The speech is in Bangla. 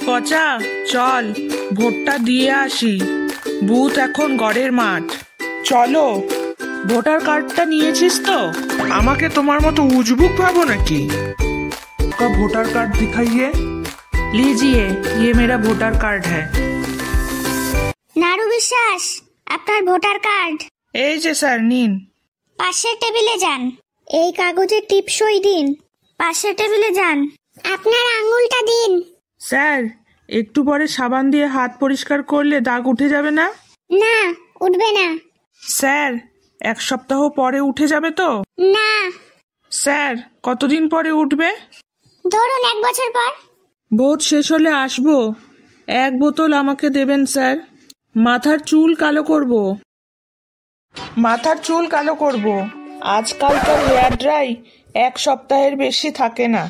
পচা, চল ভোটটা দিয়ে আসি। বুথ এখন গড়ের মাঠ। চলো। ভোটার কার্ডটা নিয়েছিস তো? আমাকে তোমার মতো উজবুক ভাবো নাকি? ভোটার कार्ड दिखाइए। लीजिए, ये मेरा वोटर कार्ड है। নারু বিশ্বাস, আপনার ভোটার কার্ড। এই যে স্যার, নিন। পাশের টেবিলে যান। এই কাগজে টিপসই দিন। পাশের টেবিলে যান। আপনার আঙুলটা দিন। স্যার, একটু পরে সাবান দিয়ে হাত পরিষ্কার করলে দাগ উঠে যাবে না? না, উঠবে না। স্যার, 1 সপ্তাহ পরে উঠে যাবে তো? না। স্যার, কতদিন পরে উঠবে? ধরুন 1 বছর পর। ভোট শেষ হলে আসবো। 1 বোতল আমাকে দেবেন স্যার। মাথার চুল কালো করব। আজকালকার হেয়ার ড্রাই 1 সপ্তাহের বেশি থাকে না।